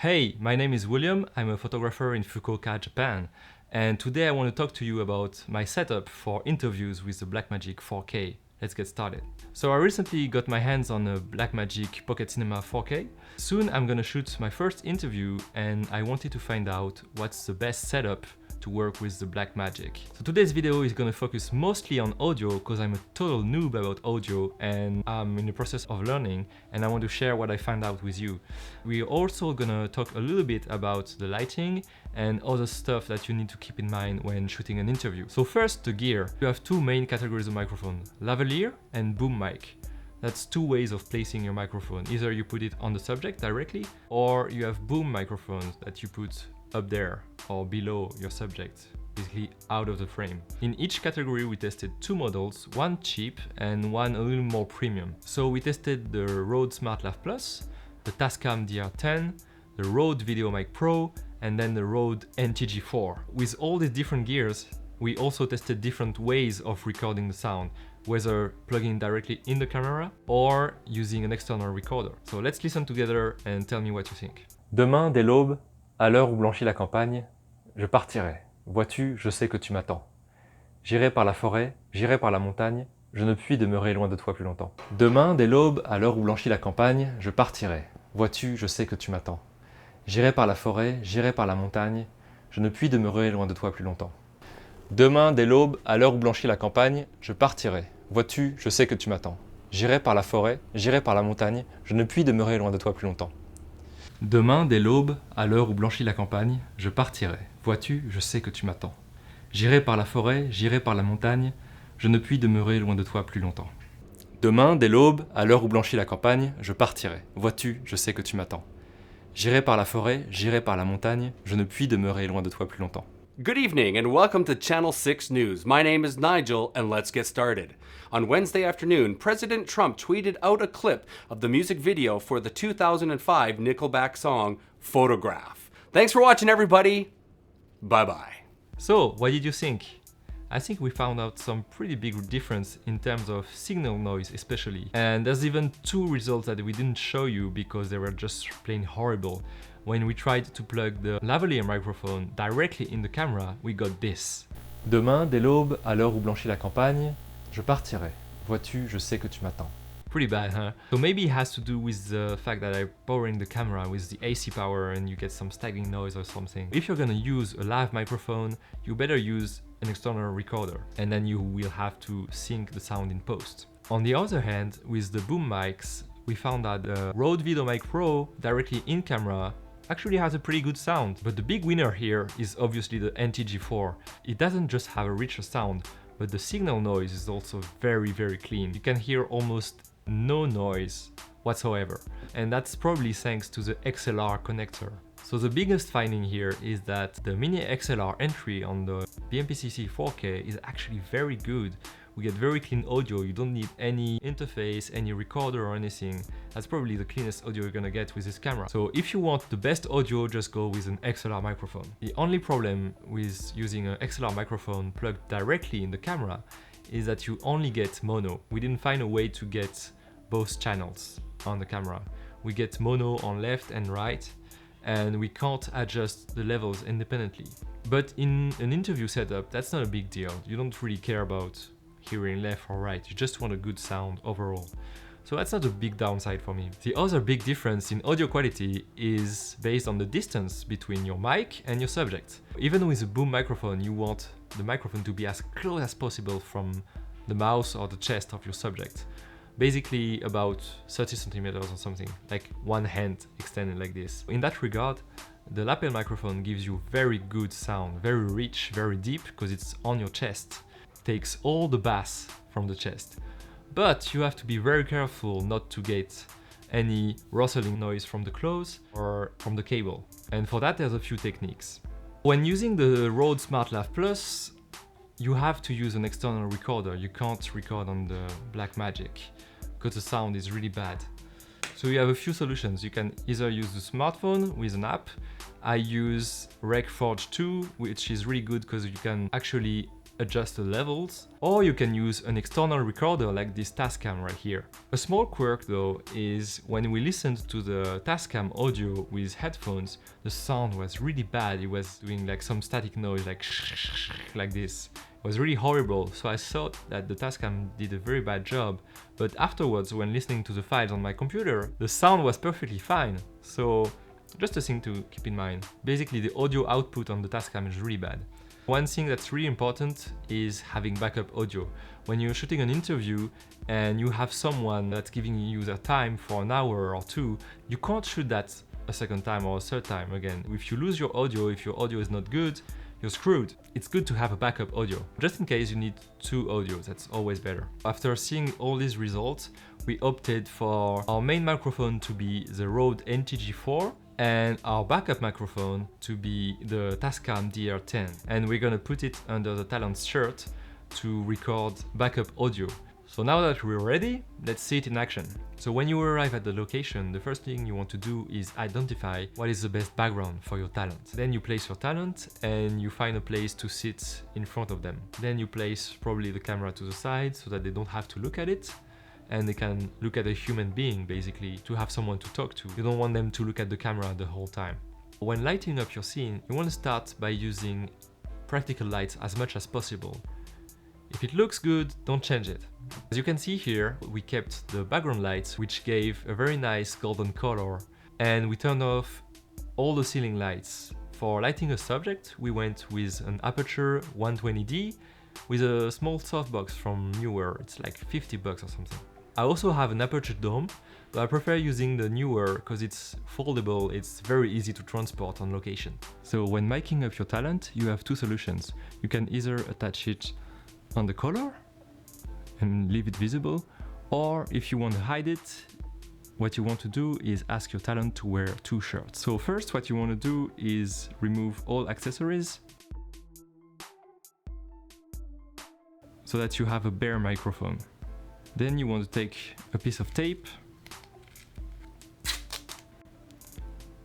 Hey, my name is William. I'm a photographer in Fukuoka, Japan. And today I want to talk to you about my setup for interviews with the Blackmagic 4K. Let's get started. So I recently got my hands on a Blackmagic Pocket Cinema 4K. Soon I'm gonna shoot my first interview and I wanted to find out what's the best setup to work with the Blackmagic. So today's video is gonna focus mostly on audio because I'm a total noob about audio and I'm in the process of learning and I want to share what I found out with you. We're also gonna talk a little bit about the lighting and other stuff that you need to keep in mind when shooting an interview. So first, the gear. You have two main categories of microphone, lavalier and boom mic. That's two ways of placing your microphone. Either you put it on the subject directly or you have boom microphones that you put up there or below your subject, basically out of the frame. In each category we tested two models, one cheap and one a little more premium. So we tested the Rode SmartLav Plus, the Tascam DR10, the Rode Video Mic Pro, and then the Rode NTG4. With all these different gears, we also tested different ways of recording the sound, whether plugging directly in the camera or using an external recorder. So let's listen together and tell me what you think. Demain, dès l'aube, à l'heure où blanchit la campagne, je partirai. Vois-tu, je sais que tu m'attends. J'irai par la forêt, j'irai par la montagne, je ne puis demeurer loin de toi plus longtemps. Demain, dès l'aube, à l'heure où blanchit la campagne, je partirai. Vois-tu, je sais que tu m'attends. J'irai par la forêt, j'irai par la montagne, je ne puis demeurer loin de toi plus longtemps. Demain, dès l'aube, à l'heure où blanchit la campagne, je partirai. Vois-tu, je sais que tu m'attends. J'irai par la forêt, j'irai par la montagne, je ne puis demeurer loin de toi plus longtemps. Demain, dès l'aube, à l'heure où blanchit la campagne, je partirai. Vois-tu, je sais que tu m'attends. J'irai par la forêt, j'irai par la montagne, je ne puis demeurer loin de toi plus longtemps. Demain, dès l'aube, à l'heure où blanchit la campagne, je partirai. Vois-tu, je sais que tu m'attends. J'irai par la forêt, j'irai par la montagne, je ne puis demeurer loin de toi plus longtemps. Good evening and welcome to Channel 6 News. My name is Nigel and let's get started. On Wednesday afternoon, President Trump tweeted out a clip of the music video for the 2005 Nickelback song, Photograph. Thanks for watching, everybody. Bye-bye. So, what did you think? I think we found out some pretty big difference in terms of signal noise especially. And there's even two results that we didn't show you because they were just plain horrible. When we tried to plug the lavalier microphone directly in the camera, we got this. Demain, dès l'aube, à l'heure où blanchit la campagne, je partirai. Vois-tu, je sais que tu m'attends. Pretty bad, huh? So maybe it has to do with the fact that I'm powering the camera with the AC power and you get some staggering noise or something. If you're gonna use a live microphone, you better use an external recorder and then you will have to sync the sound in post. On the other hand, with the boom mics, we found that the Rode Video Mic Pro directly in camera actually has a pretty good sound. But the big winner here is obviously the NTG4. It doesn't just have a richer sound, but the signal noise is also very, very clean. You can hear almost no noise whatsoever. And that's probably thanks to the XLR connector. So the biggest finding here is that the mini XLR entry on the BMPCC4K is actually very good. We get very clean audio, you don't need any interface, any recorder or anything. That's probably the cleanest audio you're gonna get with this camera. So if you want the best audio, just go with an XLR microphone. The only problem with using an XLR microphone plugged directly in the camera is that you only get mono. We didn't find a way to get both channels on the camera. We get mono on left and right, and we can't adjust the levels independently. But in an interview setup, that's not a big deal. You don't really care about hearing left or right, you just want a good sound overall. So that's not a big downside for me. The other big difference in audio quality is based on the distance between your mic and your subject. Even with a boom microphone, you want the microphone to be as close as possible from the mouth or the chest of your subject. Basically about 30 centimeters or something, like one hand extended like this. In that regard, the lapel microphone gives you very good sound, very rich, very deep, because it's on your chest. Takes all the bass from the chest. But you have to be very careful not to get any rustling noise from the clothes or from the cable. And for that, there's a few techniques. When using the Rode SmartLav Plus, you have to use an external recorder. You can't record on the Blackmagic because the sound is really bad. So you have a few solutions. You can either use the smartphone with an app. I use Rec Forge 2, which is really good because you can actually adjust the levels, or you can use an external recorder like this Tascam right here. A small quirk though is when we listened to the Tascam audio with headphones, the sound was really bad. It was doing like some static noise, like this. It was really horrible, so I thought that the Tascam did a very bad job, but afterwards when listening to the files on my computer, the sound was perfectly fine. So just a thing to keep in mind. Basically the audio output on the Tascam is really bad. One thing that's really important is having backup audio. When you're shooting an interview and you have someone that's giving you their time for an hour or two, you can't shoot that a second time or a third time again. If you lose your audio, if your audio is not good, you're screwed. It's good to have a backup audio. Just in case you need two audios, that's always better. After seeing all these results, we opted for our main microphone to be the Rode NTG4 and our backup microphone to be the Tascam DR10. And we're gonna put it under the Talent's shirt to record backup audio. So now that we're ready, let's see it in action. So when you arrive at the location, the first thing you want to do is identify what is the best background for your talent. Then you place your talent and you find a place to sit in front of them. Then you place probably the camera to the side so that they don't have to look at it and they can look at a human being, basically, to have someone to talk to. You don't want them to look at the camera the whole time. When lighting up your scene, you want to start by using practical lights as much as possible. If it looks good, don't change it. As you can see here, we kept the background lights, which gave a very nice golden color, and we turned off all the ceiling lights. For lighting a subject, we went with an aperture 120D with a small softbox from Newer. It's like $50 or something. I also have an aperture dome, but I prefer using the Newer because it's foldable, it's very easy to transport on location. So when miking up your talent, you have two solutions. You can either attach it on the collar and leave it visible, or if you want to hide it, what you want to do is ask your talent to wear two shirts. So first what you want to do is remove all accessories so that you have a bare microphone. Then you want to take a piece of tape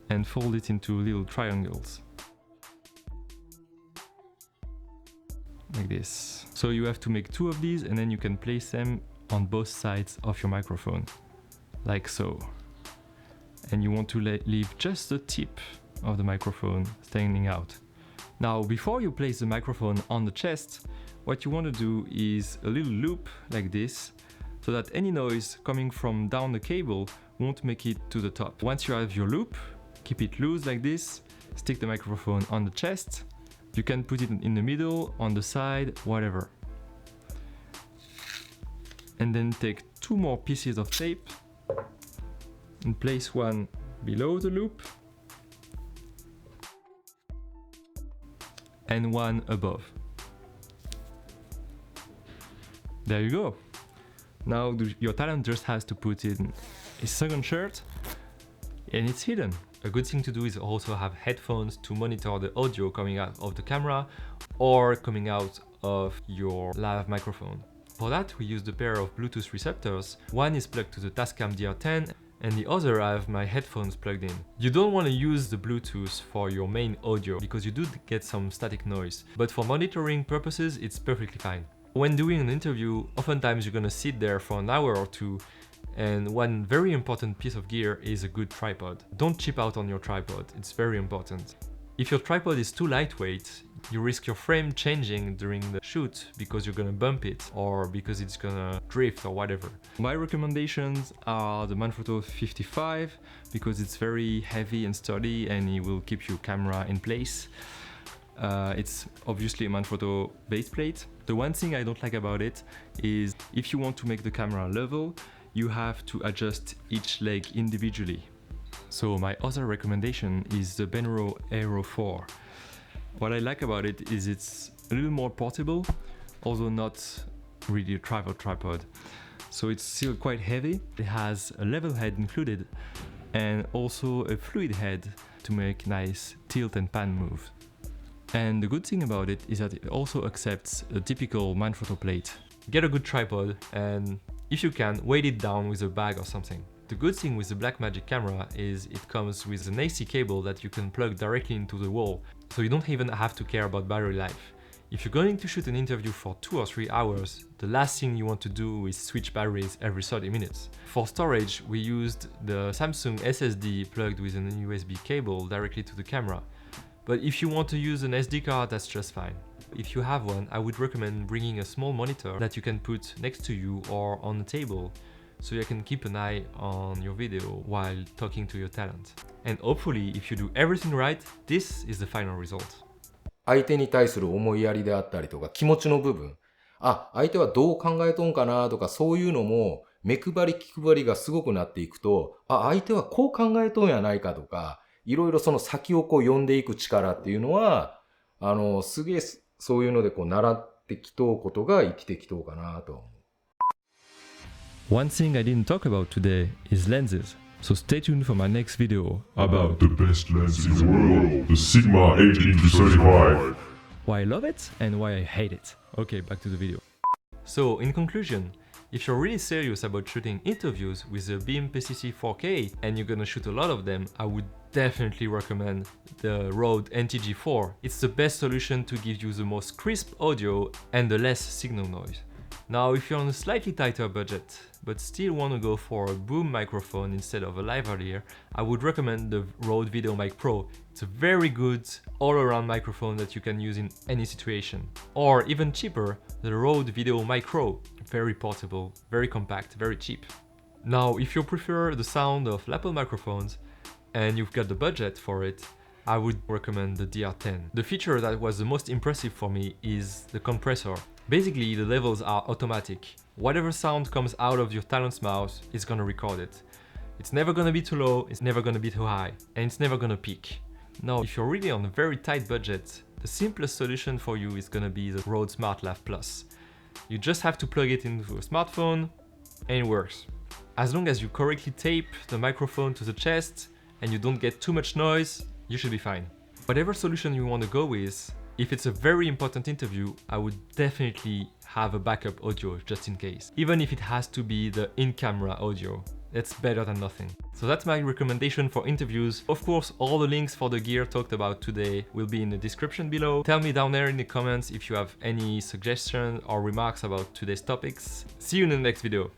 and fold it into little triangles. Like this. So you have to make two of these and then you can place them on both sides of your microphone, like so. And you want to leave just the tip of the microphone standing out. Now, before you place the microphone on the chest, what you want to do is a little loop like this, so that any noise coming from down the cable won't make it to the top. Once you have your loop, keep it loose like this, stick the microphone on the chest. You can put it in the middle, on the side, whatever. And then take two more pieces of tape and place one below the loop and one above. There you go. Now your talent just has to put in his second shirt and it's hidden. A good thing to do is also have headphones to monitor the audio coming out of the camera or coming out of your lav microphone. For that, we used a pair of Bluetooth receptors. One is plugged to the Tascam DR10 and the other I have my headphones plugged in. You don't want to use the Bluetooth for your main audio because you do get some static noise, but for monitoring purposes, it's perfectly fine. When doing an interview, oftentimes you're gonna sit there for an hour or two, and one very important piece of gear is a good tripod. Don't cheap out on your tripod, it's very important. If your tripod is too lightweight, you risk your frame changing during the shoot because you're gonna bump it or because it's gonna drift or whatever. My recommendations are the Manfrotto 55 because it's very heavy and sturdy and it will keep your camera in place. It's obviously a Manfrotto base plate. The one thing I don't like about it is if you want to make the camera level, you have to adjust each leg individually. So my other recommendation is the Benro Aero 4. What I like about it is it's a little more portable, although not really a tripod. So it's still quite heavy. It has a level head included and also a fluid head to make nice tilt and pan moves. And the good thing about it is that it also accepts a typical Manfrotto plate. Get a good tripod and, if you can, weight it down with a bag or something. The good thing with the Blackmagic camera is it comes with an AC cable that you can plug directly into the wall, so you don't even have to care about battery life. If you're going to shoot an interview for 2 or 3 hours, the last thing you want to do is switch batteries every 30 minutes. For storage, we used the Samsung SSD plugged with an USB cable directly to the camera. But if you want to use an SD card, that's just fine. If you have one, I would recommend bringing a small monitor that you can put next to you or on the table, so you can keep an eye on your video while talking to your talent. And hopefully, if you do everything right, this is the final result. 相手に対する思いやりであったりとか気持ちの部分、相手はどう考えとんかなとかそういうのも目配り気配りがすごくなっていくと、相手はこう考えとんやないかとか、いろいろその先をこう読んでいく力っていうのは、すげえそういうのでこう習ってきとうことが生きてきとうかなと思う。One thing I didn't talk about today is lenses. So stay tuned for my next video about the best lens in the world, the Sigma 8-35. Why I love it and why I hate it. Okay, back to the video. So in conclusion, if you're really serious about shooting interviews with the BMPCC4K and you're gonna shoot a lot of them, I would definitely recommend the Rode NTG4. It's the best solution to give you the most crisp audio and the less signal noise. Now, if you're on a slightly tighter budget, but still want to go for a boom microphone instead of a lavalier, I would recommend the Rode Video Mic Pro. It's a very good all-around microphone that you can use in any situation. Or even cheaper, the Rode Video Micro. Very portable, very compact, very cheap. Now, if you prefer the sound of lapel microphones and you've got the budget for it, I would recommend the DR10. The feature that was the most impressive for me is the compressor. Basically, the levels are automatic. Whatever sound comes out of your talent's mouth, it's gonna record it. It's never gonna be too low, it's never gonna be too high, and it's never gonna peak. Now, if you're really on a very tight budget, the simplest solution for you is gonna be the Rode Smart Lav Plus. You just have to plug it into a smartphone, and it works. As long as you correctly tape the microphone to the chest, and you don't get too much noise, you should be fine. Whatever solution you want to go with, if it's a very important interview, I would definitely have a backup audio just in case. Even if it has to be the in-camera audio, that's better than nothing. So that's my recommendation for interviews. Of course, all the links for the gear talked about today will be in the description below. Tell me down there in the comments if you have any suggestions or remarks about today's topics. See you in the next video.